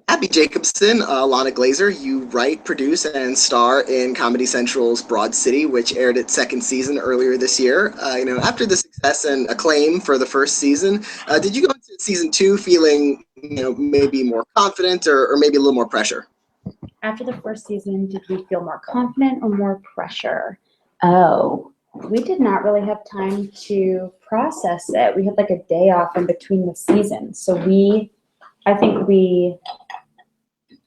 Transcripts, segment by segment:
Abbi Jacobson, Ilana Glazer, you write, produce, and star in Comedy Central's Broad City, which aired its second season earlier this year. After the success and acclaim for the first season, did you go into season two feeling, maybe more confident or maybe a little more pressure? After the first season, did we feel more confident or more pressure? Oh, We did not really have time to process it. We had like a day off in between the seasons. So I think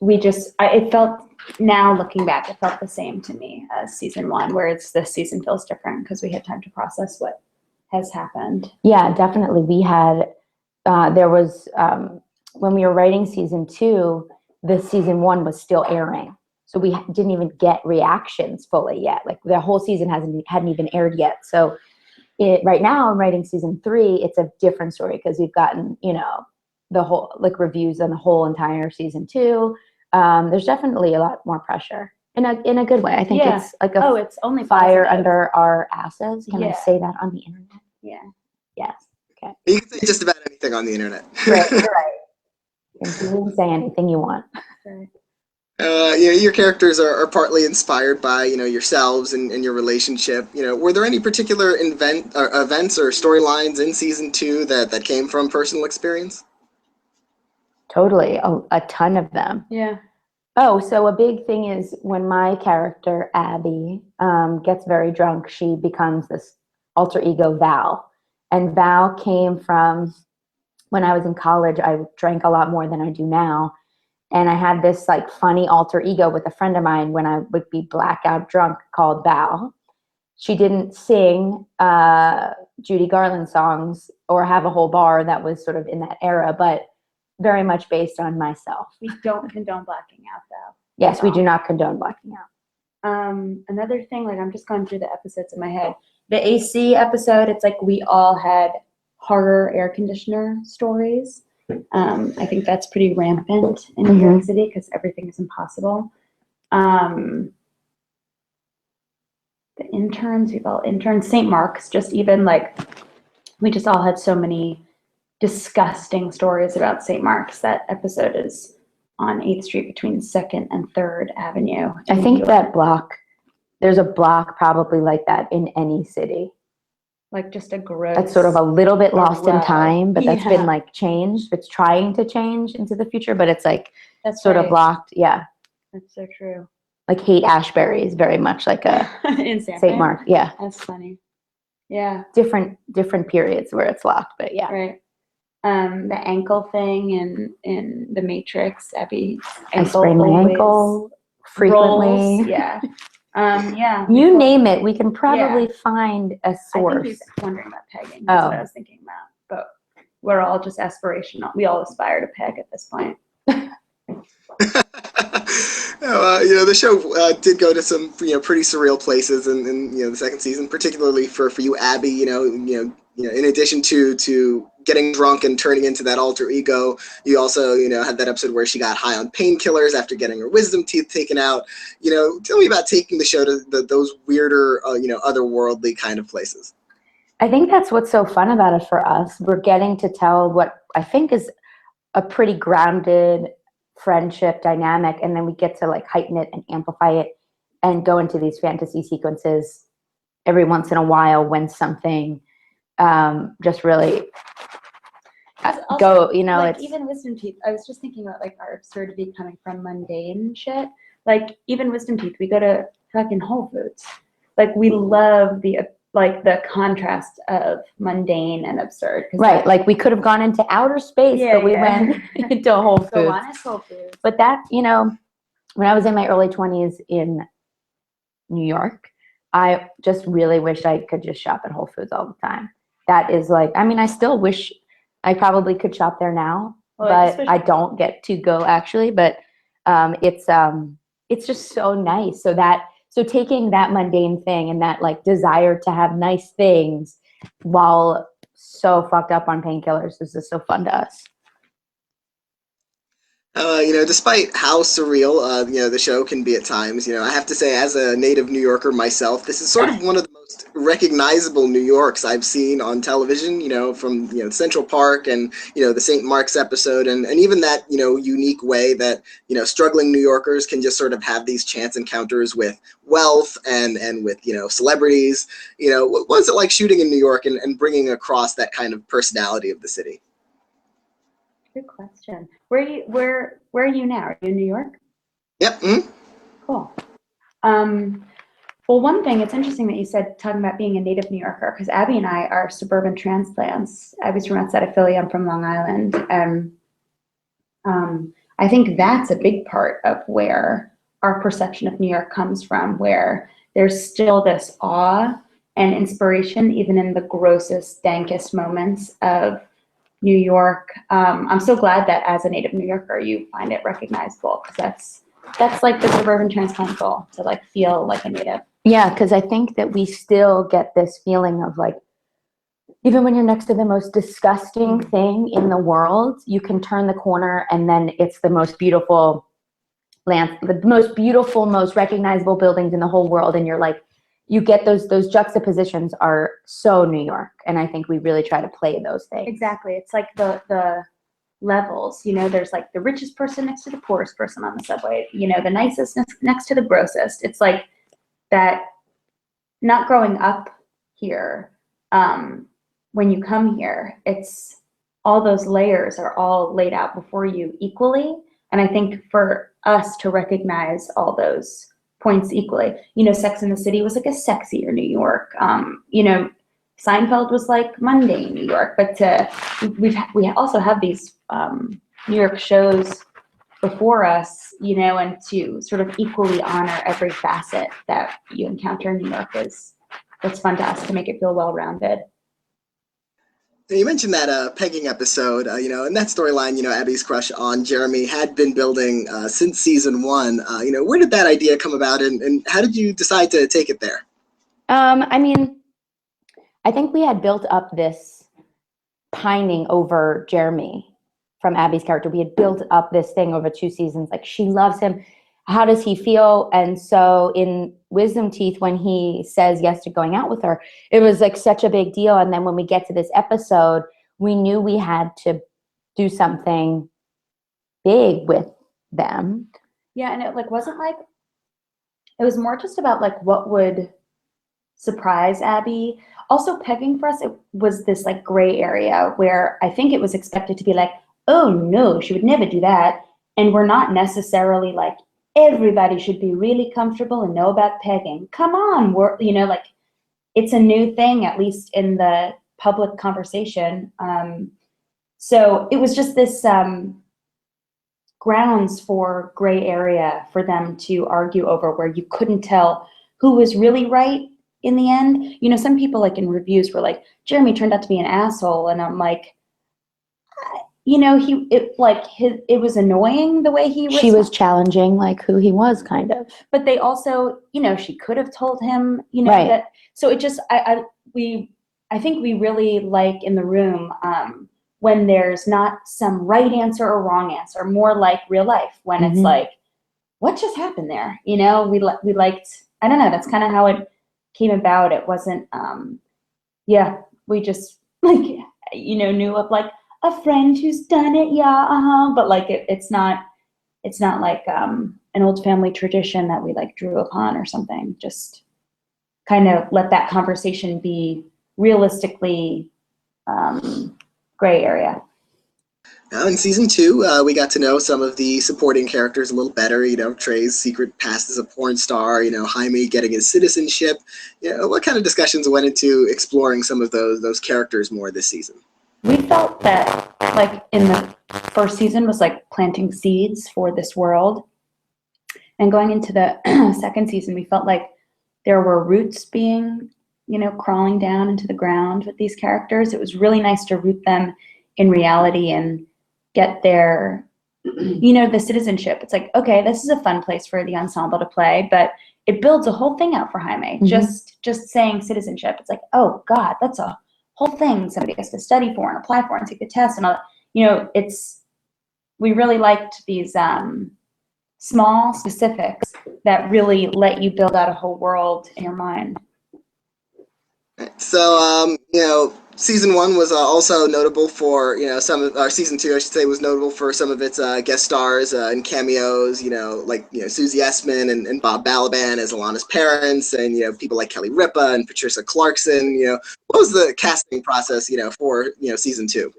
it felt, now looking back, it felt the same to me as season one, where this season feels different because we had time to process what has happened. yeah, definitely. We had, there was, when we were writing season two, the season one was still airing. So we didn't even get reactions fully yet. Like the whole season hadn't even aired yet. So right now I'm writing season three. It's a different story because we've gotten, the whole like reviews on the whole entire season two. There's definitely a lot more pressure in a good way. I think it's like it's only fire positive. under our asses. Can I say that on the internet? Yeah. Yes. Okay. You can say just about anything on the internet. Right. You're right. You can say anything you want. Right. Your characters are partly inspired by yourselves and your relationship. Were there any particular events or storylines in season two that came from personal experience? Totally, a ton of them. Yeah. Oh, so a big thing is when my character Abby gets very drunk, she becomes this alter ego Val, and Val came from when I was in college. I drank a lot more than I do now. And I had this like funny alter ego with a friend of mine when I would be blackout drunk called Val. She didn't sing Judy Garland songs or have a whole bar that was sort of in that era, but very much based on myself. We don't condone blacking out though. Yes, we do not condone blacking out. Another thing, like I'm just going through the episodes in my head. The AC episode, it's like we all had horror air conditioner stories. I think that's pretty rampant in New York City because everything is impossible. The interns, we've all interns. St. Mark's, just even like, we just all had so many disgusting stories about St. Mark's. That episode is on 8th Street between 2nd and 3rd Avenue. I think that block, there's a block probably like that in any city. Like just a gross. That's sort of a little bit lost in time, but that's been like changed. It's trying to change into the future, but it's like that's sort of blocked. Yeah. That's so true. Like Haight-Ashbury is very much like a in St. Mark. Yeah. That's funny. Yeah. Different periods where it's locked, but yeah. Right. The ankle thing in The Matrix, Abby. I sprain my ankle frequently. Rolls. Yeah. Yeah. You name it, we can probably find a source. I think he's wondering about pegging. That's what I was thinking about. But we're all just aspirational. We all aspire to peg at this point. The show did go to some pretty surreal places in the second season, particularly for you, Abby. In addition to getting drunk and turning into that alter ego, you also had that episode where she got high on painkillers after getting her wisdom teeth taken out. Tell me about taking the show to those weirder, otherworldly kind of places. I think that's what's so fun about it for us. We're getting to tell what I think is a pretty grounded friendship dynamic, and then we get to like heighten it and amplify it and go into these fantasy sequences every once in a while when something just really also, like, even wisdom teeth. I was just thinking about like our absurdity coming from mundane shit. Like even wisdom teeth, we go to fucking Whole Foods. Like we love the contrast of mundane and absurd. Right, like we could have gone into outer space, but we went into Whole Foods. Go on, it's Whole Foods. But that, when I was in my early 20s in New York, I just really wish I could just shop at Whole Foods all the time. That is like, I still wish I probably could shop there now, but I don't get to go actually. But it's just so nice. So taking that mundane thing and that like desire to have nice things while so fucked up on painkillers is just so fun to us. Despite how surreal, the show can be at times, I have to say, as a native New Yorker myself, this is sort of one of the most most recognizable New Yorks I've seen on television, from, Central Park and, the St. Mark's episode, and even that, unique way that, struggling New Yorkers can just sort of have these chance encounters with wealth and with, celebrities. What was it like shooting in New York and bringing across that kind of personality of the city? Good question. Where are you now? Are you in New York? Yep. Mm-hmm. Cool. Well, one thing, it's interesting that you said, talking about being a native New Yorker, because Abbi and I are suburban transplants. Abbi's from outside of Philly, I'm from Long Island. And I think that's a big part of where our perception of New York comes from, where there's still this awe and inspiration, even in the grossest, dankest moments of New York. I'm so glad that as a native New Yorker, you find it recognizable, because that's like the suburban transplant goal, to like feel like a native. Yeah, because I think that we still get this feeling of like, even when you're next to the most disgusting thing in the world, you can turn the corner and then it's the most beautiful the most beautiful, most recognizable buildings in the whole world. And you're like, you get those juxtapositions are so New York. And I think we really try to play those things. Exactly. It's like the levels, there's like the richest person next to the poorest person on the subway, the nicest next to the grossest. It's like that, not growing up here, when you come here, it's all those layers are all laid out before you equally. And I think for us to recognize all those points equally, Sex and the City was like a sexier New York. Seinfeld was like mundane New York, but we also have these New York shows before us, and to sort of equally honor every facet that you encounter in New York is what's fun to us, to make it feel well-rounded. You mentioned that pegging episode, and that storyline, Abbi's crush on Jeremy had been building since season 1. Where did that idea come about, and how did you decide to take it there? I mean, I think we had built up this pining over Jeremy from Abbi's character. We had built up this thing over 2 seasons. Like, she loves him. How does he feel? And so in Wisdom Teeth, when he says yes to going out with her, it was like such a big deal. And then when we get to this episode, we knew we had to do something big with them. Yeah, and it wasn't like, it was more just about like what would surprise Abbi. Also, pegging for us, it was this like gray area where I think it was expected to be like, oh no, she would never do that. And we're not necessarily like, everybody should be really comfortable and know about pegging. Come on, we're, it's a new thing, at least in the public conversation. So it was just this grounds for gray area for them to argue over, where you couldn't tell who was really right in the end. Some people like in reviews were like, Jeremy turned out to be an asshole. And I'm like, it was annoying the way he was. She was challenging like who he was, kind of. But they also, she could have told him, right. that. So it just, I think we really like in the room when there's not some right answer or wrong answer, more like real life, when it's like, what just happened there? We liked, I don't know, that's kind of how it came about. It wasn't, we just like, knew of like a friend who's done it, but like it's not like an old family tradition that we like drew upon or something. Just kind of let that conversation be realistically gray area. Now in season 2, we got to know some of the supporting characters a little better. Trey's secret past as a porn star. Jaime getting his citizenship. What kind of discussions went into exploring some of those characters more this season? We felt that, like, in the first season was like planting seeds for this world. And going into the second season, we felt like there were roots being, crawling down into the ground with these characters. It was really nice to root them in reality and get their, the citizenship. It's like, okay, this is a fun place for the ensemble to play, but it builds a whole thing out for Jaime. Just saying citizenship, it's like, oh God, that's a whole thing somebody has to study for and apply for and take the test and all. We really liked these small specifics that really let you build out a whole world in your mind. So, season 1 was also notable for, season 2, I should say, was notable for some of its guest stars and cameos, like, Susie Essman and Bob Balaban as Ilana's parents, and, people like Kelly Ripa and Patricia Clarkson. What was the casting process, for, season 2?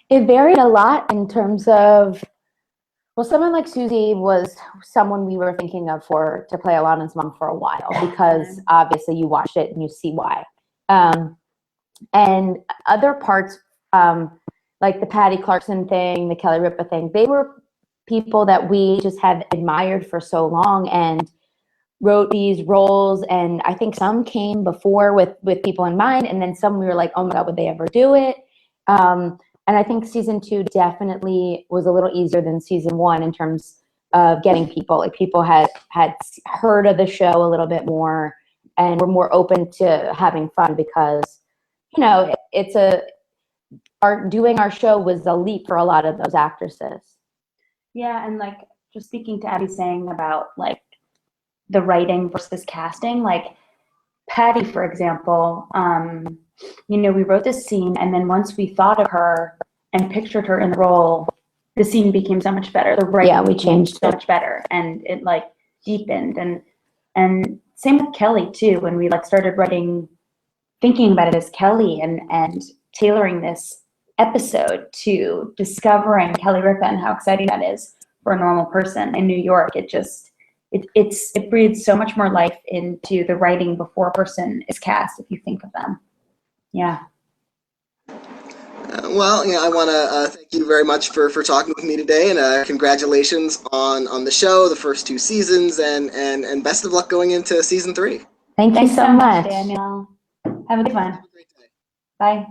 It varied a lot in terms of, well, someone like Susie was someone we were thinking of to play Ilana's mom for a while, because obviously you watch it and you see why. And other parts, like the Patty Clarkson thing, the Kelly Ripa thing, they were people that we just have admired for so long and wrote these roles. And I think some came before with people in mind, and then some we were like, oh my God, would they ever do it? And I think season 2 definitely was a little easier than season 1 in terms of getting people. Like, people had heard of the show a little bit more and were more open to having fun, because, doing our show was a leap for a lot of those actresses. Yeah, and like, just speaking to Abby saying about like the writing versus casting, like Patty, for example, we wrote this scene, and then once we thought of her and pictured her in the role, the scene became so much better. The writing we changed so much better, and it like deepened. And same with Kelly too. When we like started writing, thinking about it as Kelly, and tailoring this episode to discovering Kelly Ripa and how exciting that is for a normal person in New York, it breathes so much more life into the writing before a person is cast, if you think of them. Yeah. Well, I want to thank you very much for talking with me today, and congratulations on the show, the first 2 seasons, and best of luck going into season 3. Thanks you so much, Daniel. Have a good one. Have a great day. Bye.